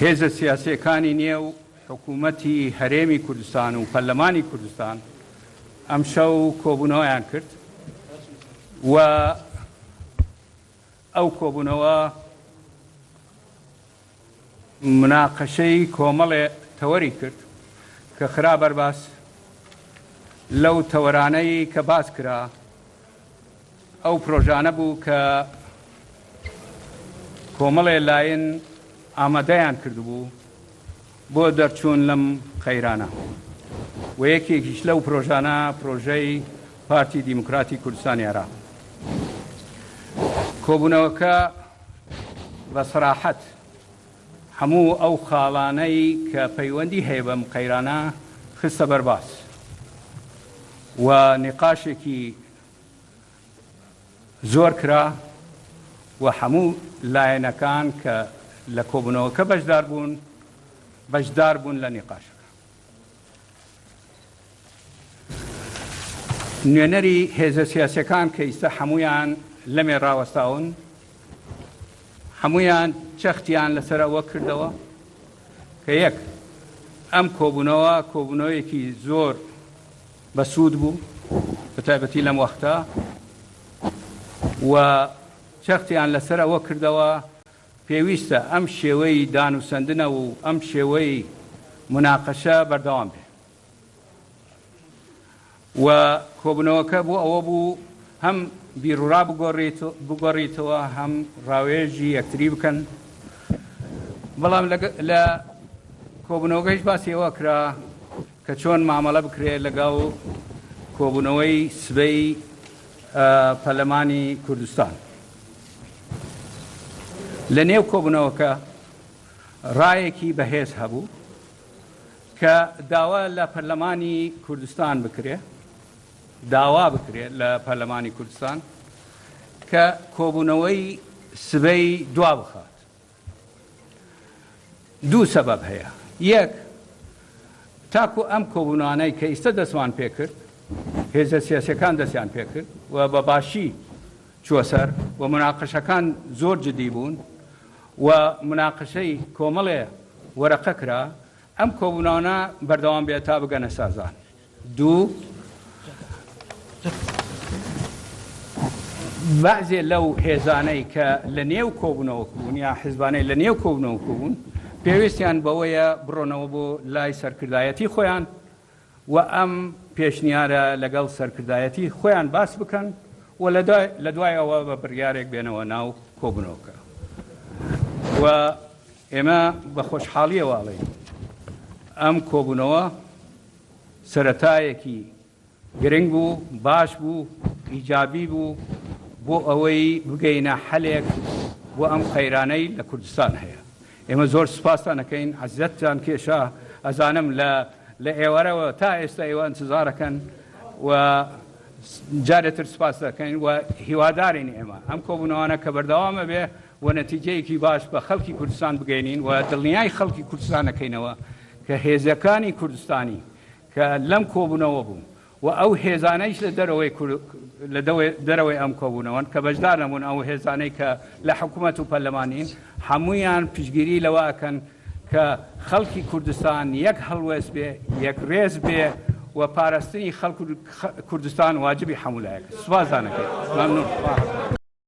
هێزە سیاسیەکانی نێو حکوومەتی هەرێمی کوردستان و پەرلەمانی کوردستان ئەم شەو کۆبوونەوەیان کرد و ئەو کۆبوونەوە مناقەشەی کۆمەڵێ تەوەری کرد کە خرا بەرباس لەو تەوەرانەی کە باس کرا ئەو پرۆژانە بوو کە کۆمەڵێ لایەن ئامادەیان کردبوو بۆ دەرچوون لەم قەیرانە و یەکێکیش لەو پرۆژانە پرۆژەی پارتی دیموکراتی کوردستانی عێراق. کۆبوونەوەکە بە سەراحەت هەموو ئەو خاڵانەی کە پەیوەندی هەیە بەم قەیرانە خستە بەرباس و نیقاشێکی زۆر کرا و هەموو لایەنەکان کە لە کۆبوونەوەکە بەشدار بوون لە نیقاشەکە. نوێنەری هێزە سیاسیەکان کە ئێستا هەمویان لەمێ ڕاوەستاون هەمویان چەختیان لەسەر ئەوە کردەوە کە یەک ئەم کۆبوونەوەیەکی زۆر بەسوود بوو بەتایبەتی لەم وەختە و چەختیان لەسەر ئەوە کردەوە پێویستە ئەم شێوەی دانوسەندنە و ئەم شێوەی مناقەشە بەردەوام بێ و کۆبوونەوەکە بۆ ئەوە بوو هەم بیرڕا بگۆڕیتەوە هەم ڕاوێژی یەکتری بکەن. بەڵام لە کۆبوونەوەکەش باسی ئەوە کرا کە چۆن مامەڵە بکرێت لەگەڵ کۆبوونەوەی سبەی پەرلەمانی کوردستان. لە نێو کۆبوونەوەکە ڕایەکی بەهێز هەبوو کە داوا لە پەرلەمانی کوردستان داوا بکرێت لە پەرلەمانی کوردستان کە کۆبوونەوەی سبەی دوا بخات. دوو سەبەب هەیە. یەک تاکو ئەم کۆبوونانەی کە ئێستا دەستمان پێ کرد هێزە سیاسیەکان دەستیان پێ کرد و بە باشی چووە سەر و مناقەشەکان زۆر جدی بوون و مناقەشەی کۆمەڵێ وەرەقە کرا ئەم کۆبوونانە بەردەوام بێت تا بگەنە سازان. دوو بەعزێ لەو هێزانەی کە لە نێو کۆبوونەوەک بوون یا حیزبانەی لە نێو کۆبوونەوەک بوون پێویستیان بەوەیە بڕۆنەوە بۆ لای سەرکردایەتی خۆیان و ئەم پێشنیارە لەگەڵ سەرکردایەتی خۆیان باس بکەن و لە دوای ئەوە بە بڕیارێک بێنەوە ناو کۆبوونەوەکە. و ئێمە بە خۆشحاڵیەواڵێ ئەم کۆبوونەوە سەرەتایەکی گرنگ بوو، باش بوو، ئیجابی بوو بۆ ئەوەی بگەینە حەلێک بۆ ئەم قەیرانەی لە کوردستان هەیە. ئێمە زۆر سوپاسان دەکەین، عەزیزەتتان کێشا ئەزانم لە ئێوەرەوە تا ئێستا ئێوە ئەنتزارەکەن و جارێتر سوپاس دەکەین و هیوادارین ئێمە ئەم کۆبوونەوانە کە بەردەوامە بێ و نەتیجەیەکی باش بە خەڵکی کوردستان بگەینین و دڵنیای خەڵکی کوردستان دەکەینەوە کە هێزەکانی کوردستانی کە لەم کۆبوونەوە بوون و ئەو هێزانەیش لە دەرەوەی ئەم کۆبوونەوەن کە بەشدار نەبوون ئەو هێزانەی کە لە حکوومەت و پەرلەمانین هەمویان پشتگیری لەوەکەن کە خەڵکی کوردستان یەک هەڵوێست بێ، یەک ڕێز بێ و پاراستنی خەڵک کوردستان واجبی هەموو لایەکە. سوپاس دەکەین. مەمنون.